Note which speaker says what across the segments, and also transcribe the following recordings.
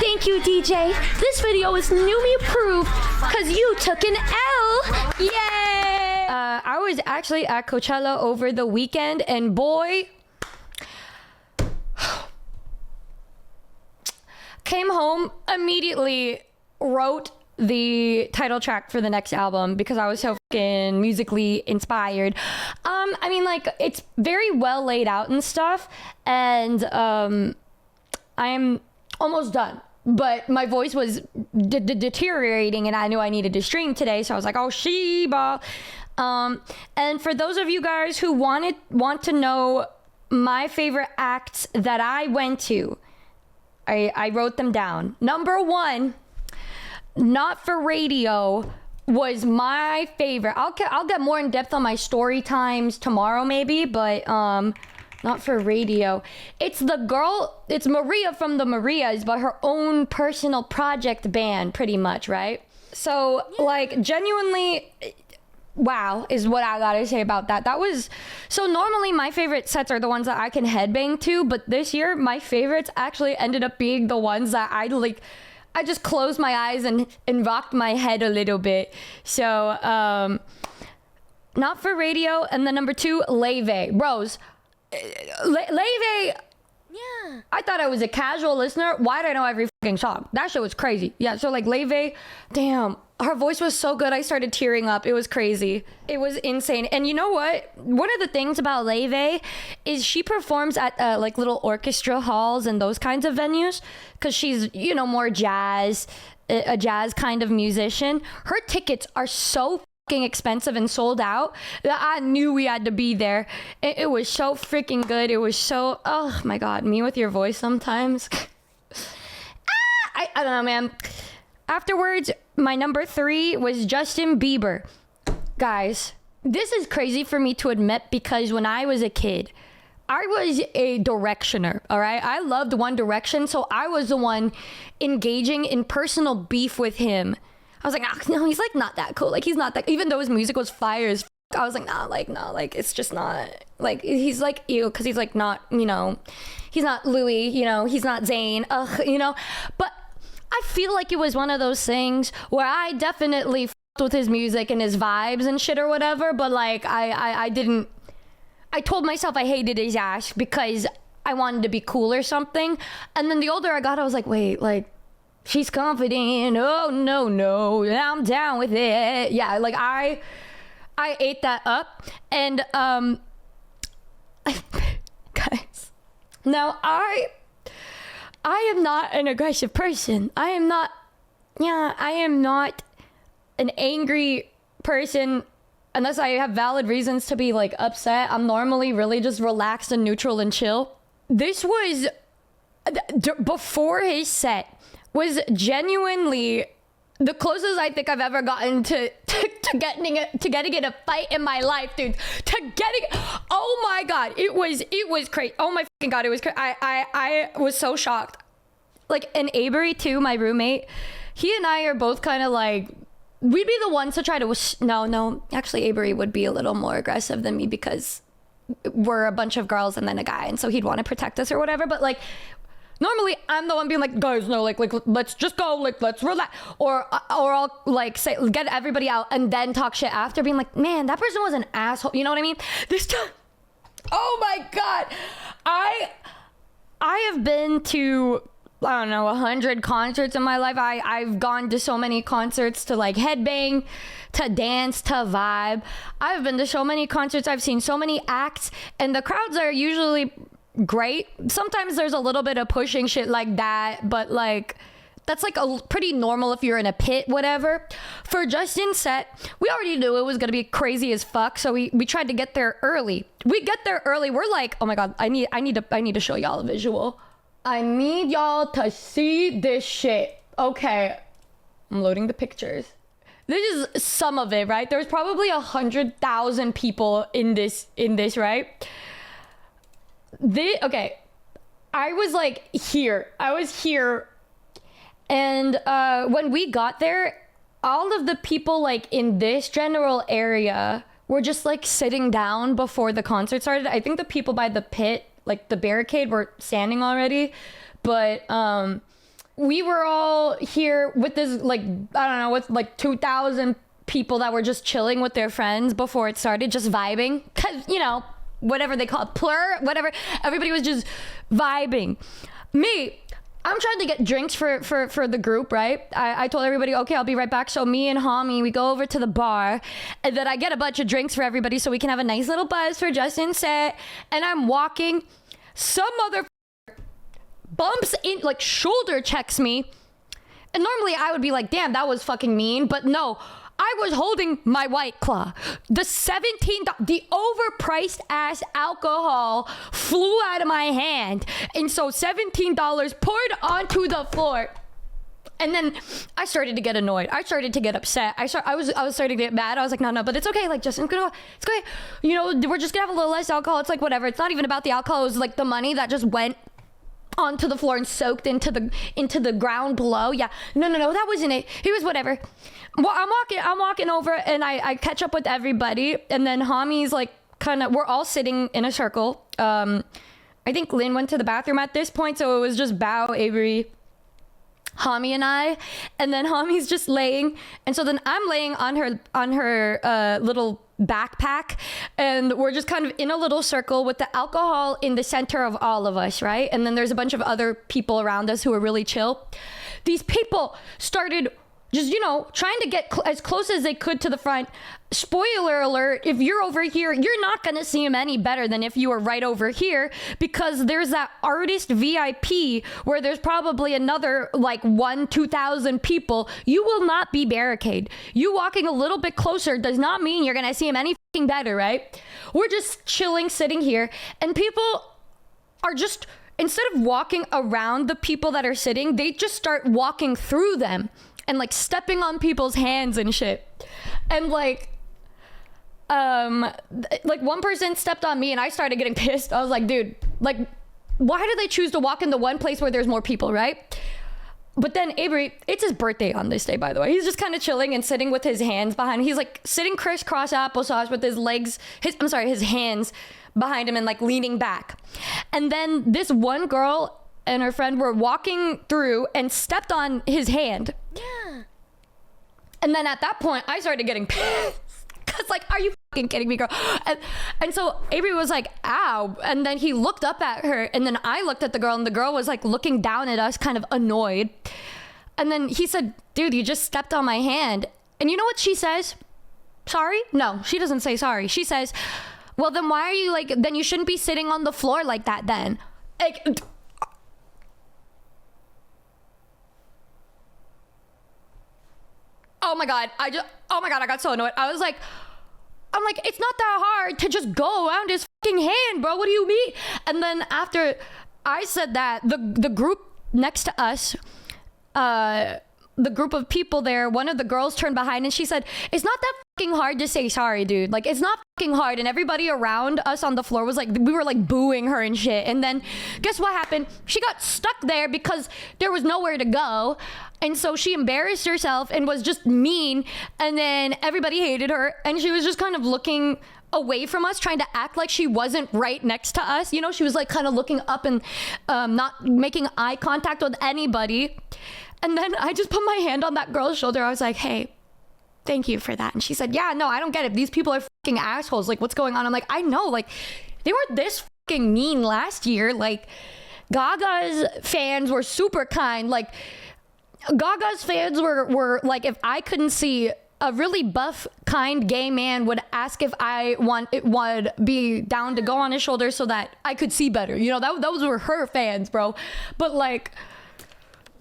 Speaker 1: Thank you, Deejay. This video is Numi approved because you took an L. Yay! I was actually at Coachella over the weekend, and boy, came home, immediately wrote the title track for the next album because I was so fucking musically inspired. I mean, like, it's very well laid out and stuff, and I'm almost done, but my voice was deteriorating and I knew I needed to stream today, so I was like, oh Sheba. And for those of you guys who want to know my favorite acts that I went to, I wrote them down. Number 1, Not for Radio was my favorite. I'll get more in depth on my story times tomorrow maybe, but Not for Radio. It's Maria from the Marias, but her own personal project band, pretty much, right? So, like, genuinely, wow, is what I gotta say about that. That was, so normally my favorite sets are the ones that I can headbang to, but this year, my favorites actually ended up being the ones that I just closed my eyes and rocked my head a little bit. So, Not for Radio, and then number 2, Leve. Bros, Leve, yeah, I thought I was a casual listener. Why did I know every fucking song? That shit was crazy. Yeah, so like Leve, damn, her voice was so good I started tearing up. It was crazy. It was insane. And you know what? One of the things about Leve is she performs at like little orchestra halls and those kinds of venues because she's, you know, more jazz, a jazz kind of musician. Her tickets are so expensive and sold out that I knew we had to be there. It was so freaking good. It was so, oh my god, me with your voice sometimes. I don't know, man. Afterwards, my number 3 was Justin Bieber. Guys, this is crazy for me to admit because when I was a kid, I was a Directioner, all right? I loved One Direction, so I was the one engaging in personal beef with him. I was like, oh, no, he's like not that cool. Like, he's not that, even though his music was fire as I was like, no, like, it's just not, like, he's like, ew, because he's like not, you know, he's not Louis, you know, he's not Zayn, you know, but I feel like it was one of those things where I definitely f***ed with his music and his vibes and shit or whatever, but like, I didn't, I told myself I hated his ass because I wanted to be cool or something, and then the older I got, I was like, wait, like, she's confident. Oh, no, I'm down with it. Yeah, like I ate that up. And guys, now I am not an aggressive person. I am not an angry person unless I have valid reasons to be like upset. I'm normally really just relaxed and neutral and chill. This was before his set. Was genuinely the closest I think I've ever gotten to getting in a fight in my life, dude. Oh my god, it was crazy. Oh my fucking god, it was crazy. I was so shocked. Like, and Avery too, my roommate, he and I are both kind of like, we'd be the ones to try to no, actually Avery would be a little more aggressive than me because we're a bunch of girls and then a guy, and so he'd want to protect us or whatever, but like, normally I'm the one being like, guys, no, like let's just go, like let's relax, or I'll like say, get everybody out and then talk shit after, being like, man, that person was an asshole, you know what I mean? This time, oh my god, I have been to, I don't know, 100 concerts in my life. I've gone to so many concerts to like headbang, to dance, to vibe. I've been to so many concerts. I've seen so many acts, and the crowds are usually great. Sometimes there's a little bit of pushing shit like that, but like that's like a pretty normal if you're in a pit, whatever. For Justin's set, we already knew it was gonna be crazy as fuck, so we tried to get there early. We get there early, we're like, oh my god, I need to show y'all a visual. I need y'all to see this shit. Okay, I'm loading the pictures. This is some of it, right? There's probably 100,000 people in this, right? Okay, I was like here. I was here, and when we got there, all of the people like in this general area were just like sitting down before the concert started. I think the people by the pit, like the barricade, were standing already, but we were all here with this, like, I don't know, with like 2,000 people that were just chilling with their friends before it started, just vibing. Cause, you know, whatever they call it, plur, whatever. Everybody was just vibing. Me, I'm trying to get drinks for the group, right? I told everybody, okay, I'll be right back. So me and Homie, we go over to the bar, and then I get a bunch of drinks for everybody so we can have a nice little buzz for Justin's set. And I'm walking. Some mother bumps in, like shoulder checks me. And normally I would be like, damn, that was fucking mean. But no, I was holding my White Claw. The overpriced ass alcohol flew out of my hand. And so $17 poured onto the floor. And then I started to get annoyed. I started to get upset. I was starting to get mad. I was like, no, but it's okay. Like, Justin's gonna, it's okay. You know, we're just gonna have a little less alcohol. It's like, whatever. It's not even about the alcohol. It was like the money that just went onto the floor and soaked into the ground below. Yeah. No, that wasn't it. It was whatever. Well, I'm walking over and I catch up with everybody. And then Homie's like, we're all sitting in a circle. I think Lynn went to the bathroom at this point. So it was just Bao, Avery, Homie and I, and then Homie's just laying, and so then I'm laying on her little backpack, and we're just kind of in a little circle with the alcohol in the center of all of us, right? And then there's a bunch of other people around us who are really chill. These people started just, you know, trying to get as close as they could to the front. Spoiler alert, if you're over here, you're not going to see him any better than if you were right over here, because there's that artist VIP where there's probably another like 2,000 people. You will not be barricade. You walking a little bit closer does not mean you're going to see him any fucking better, right? We're just chilling, sitting here, and people are just, instead of walking around the people that are sitting, they just start walking through them and like stepping on people's hands and shit. And like one person stepped on me and I started getting pissed. I was like, dude, like, why do they choose to walk in the one place where there's more people, right? But then Avery, it's his birthday on this day, by the way. He's just kind of chilling and sitting with his hands behind. He's like sitting crisscross applesauce with his hands behind him and like leaning back. And then this one girl and her friend were walking through and stepped on his hand. Yeah. And then at that point, I started getting pissed. Cause like, are you fucking kidding me, girl? And so Avery was like, ow. And then he looked up at her, and then I looked at the girl, and the girl was like looking down at us, kind of annoyed. And then he said, dude, you just stepped on my hand. And you know what she says? Sorry? No, she doesn't say sorry. She says, well, then why are you like, then you shouldn't be sitting on the floor like that then. Like, oh my God, I got so annoyed. I'm like, it's not that hard to just go around his fucking hand, bro. What do you mean? And then after I said that, the group next to us, the group of people there, one of the girls turned behind and she said, it's not that fucking hard to say sorry, dude. Like, it's not fucking hard. And everybody around us on the floor was like, we were like booing her and shit. And then guess what happened? She got stuck there because there was nowhere to go. And so she embarrassed herself and was just mean. And then everybody hated her. And she was just kind of looking away from us, trying to act like she wasn't right next to us. You know, she was like kind of looking up and not making eye contact with anybody. And then I just put my hand on that girl's shoulder. I was like, hey, thank you for that. And she said, yeah, no, I don't get it. These people are fucking assholes. Like, what's going on? I'm like, I know. Like, they weren't this fucking mean last year. Like, Gaga's fans were super kind. Like, Gaga's fans were like, if I couldn't see, a really buff, kind gay man would ask if I would be down to go on his shoulder so that I could see better. You know, those were her fans, bro. But like,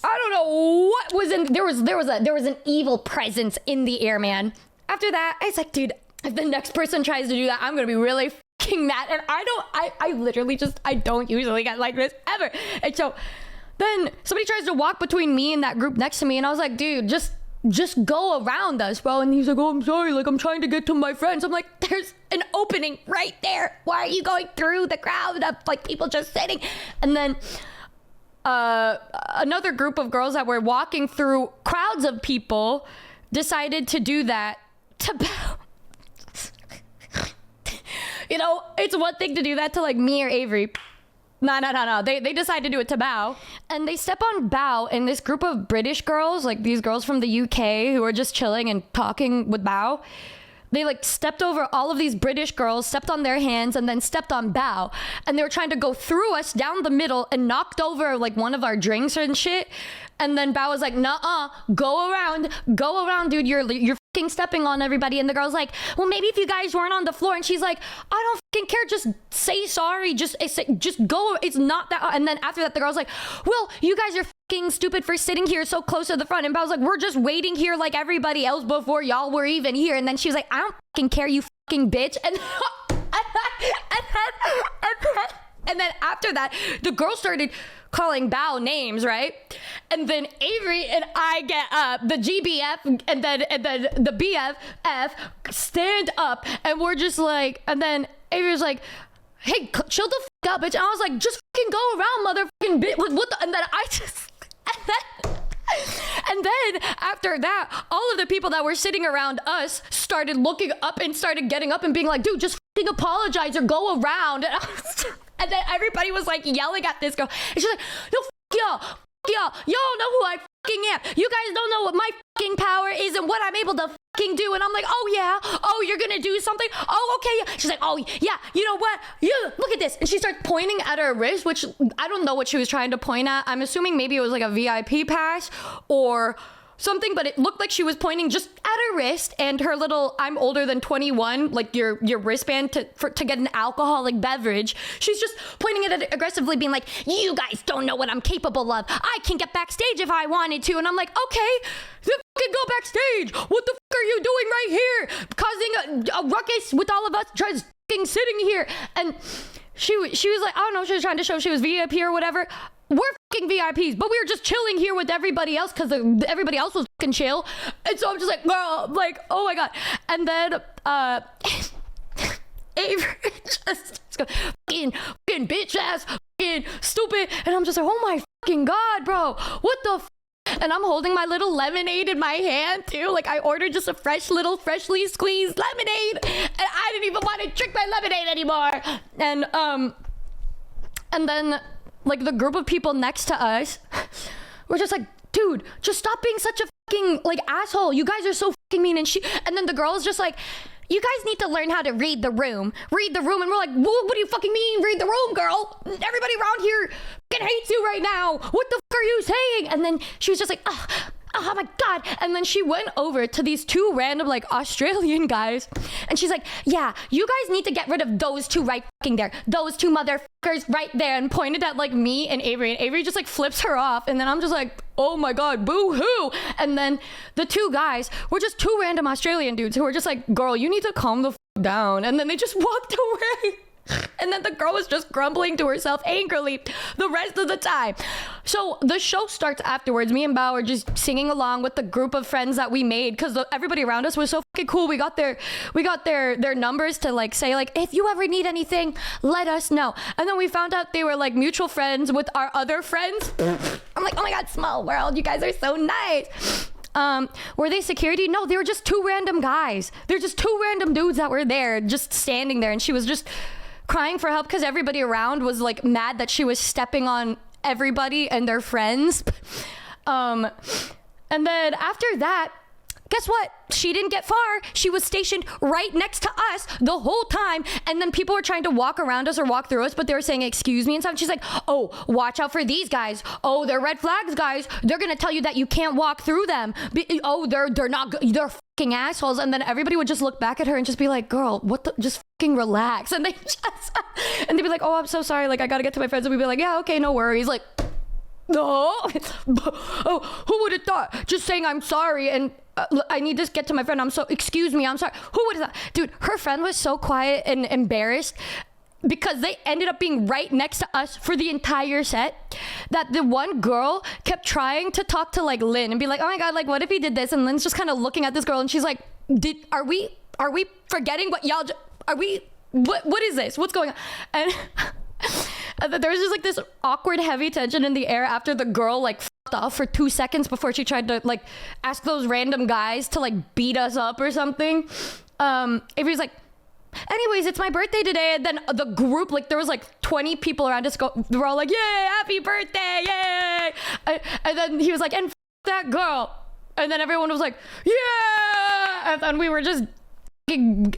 Speaker 1: I don't know what was in there was an evil presence in the air, man. After that, I was like, dude, if the next person tries to do that, I'm gonna be really fucking mad. And I literally just, I don't usually get like this ever. And so then somebody tries to walk between me and that group next to me, and I was like, dude, just go around us, bro. And he's like, oh, I'm sorry, like, I'm trying to get to my friends. I'm like, there's an opening right there. Why are you going through the crowd of like people just sitting? And then another group of girls that were walking through crowds of people decided to do that to Bao. You know, it's one thing to do that to like me or Avery. No. They decided to do it to Bao. and they step on Bao, and this group of British girls, like these girls from the UK who are just chilling and talking with Bao, they like stepped over all of these British girls, stepped on their hands, and then stepped on Bao. And they were trying to go through us down the middle and knocked over like one of our drinks and shit. And then Bao was like, "Nuh-uh, go around, dude. You're fucking stepping on everybody." And the girl's like, "Well, maybe if you guys weren't on the floor." And she's like, "I don't fucking care. Just say sorry. Just go. It's not that." And then after that, the girl's like, "Well, you guys are fucking stupid for sitting here so close to the front." And Bao's like, "We're just waiting here like everybody else before y'all were even here." And then she was like, "I don't fucking care, you fucking bitch." And then after that, the girl started calling Bao names, right? And then Avery and I get up, the GBF and then the BFF stand up, and we're just like, and then Avery was like, "Hey, chill the fuck up, bitch." And I was like, "Just fucking go around, motherfucking bitch." What the? And then I just, and then after that, all of the people that were sitting around us started looking up and started getting up and being like, "Dude, just fucking apologize or go around." And then everybody was like yelling at this girl. And she's like, "No, fuck y'all. Y'all don't know who I fucking am. You guys don't know what my fucking power is and what I'm able to fucking do." And I'm like, "Oh yeah? Oh, you're gonna do something? Oh, okay." Yeah. She's like, "Oh yeah, you know what? Yeah, look at this." And she starts pointing at her wrist, which I don't know what she was trying to point at. I'm assuming maybe it was like a VIP pass or something, but it looked like she was pointing just at her wrist and her little "I'm older than 21," like your wristband to get an alcoholic beverage. She's just pointing at it aggressively, being like, "You guys don't know what I'm capable of. I can get backstage if I wanted to." And I'm like, "Okay, then fucking go backstage. What the fuck are you doing right here, causing a ruckus with all of us just fucking sitting here?" And she was like, I don't know, she was trying to show she was VIP or whatever. We're fucking VIPs, but we were just chilling here with everybody else because everybody else was fucking chill. And so I'm just like, girl, like, oh my God. And then Avery just goes, fucking bitch ass, fucking stupid. And I'm just like, oh my fucking God, bro, what the and I'm holding my little lemonade in my hand too. Like I ordered just a freshly squeezed lemonade, and I didn't even want to drink my lemonade anymore. And then like the group of people next to us were just like, "Dude, just stop being such a fucking like asshole. You guys are so fucking mean." And then the girl is just like, "You guys need to learn how to read the room. And we're like, what do you fucking mean read the room, girl? Everybody around here fucking hates you right now. What the fuck are you saying?" And then she was just like, oh my God. And then she went over to these two random like Australian guys, and she's like, "Yeah, you guys need to get rid of those two right fucking there. Those two motherfuckers right there," and pointed at like me and Avery just like flips her off. And then I'm just like, oh my God, boo hoo. And then the two guys were just two random Australian dudes who were just like, "Girl, you need to calm the down." And then they just walked away. And then the girl was just grumbling to herself angrily the rest of the time. So the show starts afterwards. Me and Bao are just singing along with the group of friends that we made because everybody around us was so fucking cool. We got their numbers to like say like, "If you ever need anything, let us know." And then we found out they were like mutual friends with our other friends. I'm like, oh my God, small world. You guys are so nice. Were they security? No, they were just two random guys. They're just two random dudes that were there just standing there, and she was just crying for help because everybody around was like mad that she was stepping on everybody and their friends. And then after that, guess what? She didn't get far. She was stationed right next to us the whole time. And then people were trying to walk around us or walk through us, but they were saying, "Excuse me," and stuff. She's like, "Oh, watch out for these guys. Oh, they're red flags, guys. They're going to tell you that you can't walk through them. Oh, they're not good. They're fucking assholes." And then everybody would just look back at her and just be like, "Girl, what the, just fucking relax." And they'd be like, "Oh, I'm so sorry. Like, I got to get to my friends." And we'd be like, "Yeah, okay, no worries." Like, no. Oh, who would have thought? Just saying I'm sorry and I need to get to my friend. Excuse me, I'm sorry. Who would have thought? Dude, her friend was so quiet and embarrassed because they ended up being right next to us for the entire set that the one girl kept trying to talk to like Lynn and be like, "Oh my God, like what if he did this?" And Lynn's just kind of looking at this girl and she's like, are we forgetting what y'all, what is this? What's going on? And there was just like this awkward heavy tension in the air after the girl like f***ed off for 2 seconds before she tried to like ask those random guys to like beat us up or something. Avery's like, Anyways, it's my birthday today, and then the group, like, there was like 20 people around us. They were all like, "Yay, happy birthday, yay!" And then he was like, "And f that girl," and then everyone was like, "Yeah!" And then we were just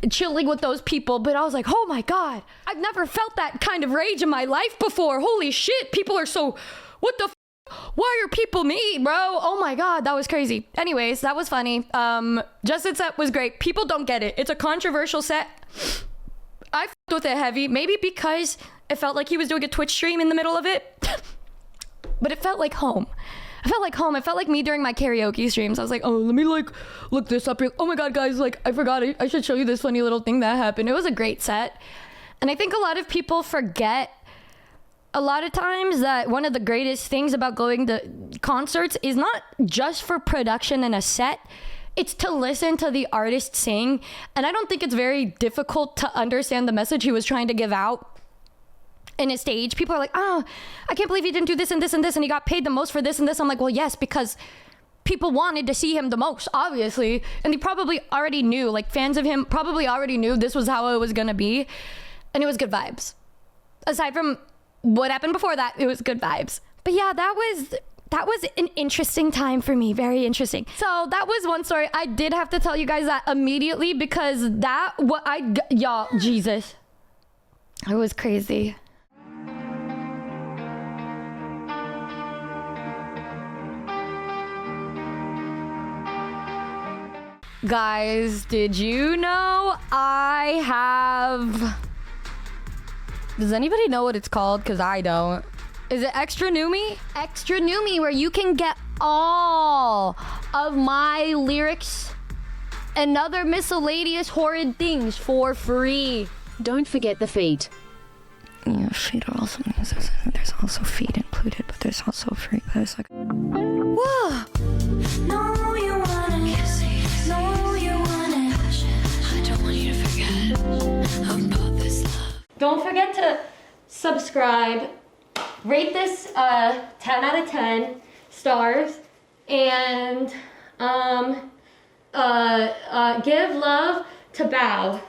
Speaker 1: chilling with those people. But I was like, "Oh my god, I've never felt that kind of rage in my life before. Holy shit, people are so, what the f? Why are people mean, bro? Oh my god, that was crazy." Anyways, that was funny. Justin's set was great. People don't get it. It's a controversial set. I f***ed with it heavy, maybe because it felt like he was doing a Twitch stream in the middle of it. But it felt like home. I felt like home. It felt like me during my karaoke streams. I was like, "Oh, let me like look this up here. Oh my god, guys, like I forgot. I should show you this funny little thing that happened." It was a great set. And I think a lot of people forget a lot of times that one of the greatest things about going to concerts is not just for production and a set. It's to listen to the artist sing. And I don't think it's very difficult to understand the message he was trying to give out in his stage. People are like, "Oh, I can't believe he didn't do this and this and this, and he got paid the most for this and this." I'm like, well, yes, because people wanted to see him the most, obviously. And they probably already knew, like fans of him probably already knew this was how it was gonna be. And it was good vibes. Aside from what happened before that, it was good vibes. But yeah, that was an interesting time for me. Very interesting. So that was one story. I did have to tell you guys that immediately because y'all, Jesus, it was crazy. Guys, did you know I have... Does anybody know what it's called? Because I don't. Is it Extra Numi? Extra Numi, where you can get all of my lyrics and other miscellaneous horrid things for free.
Speaker 2: Don't forget the feet.
Speaker 3: Yeah, feet are also, there's also feet included, but there's also free. There's like,
Speaker 1: Whoa.
Speaker 4: No, you want it. No, you want it. I don't want you to forget about this love.
Speaker 1: Don't forget to subscribe, rate this 10 out of 10 stars, and give love to Bao.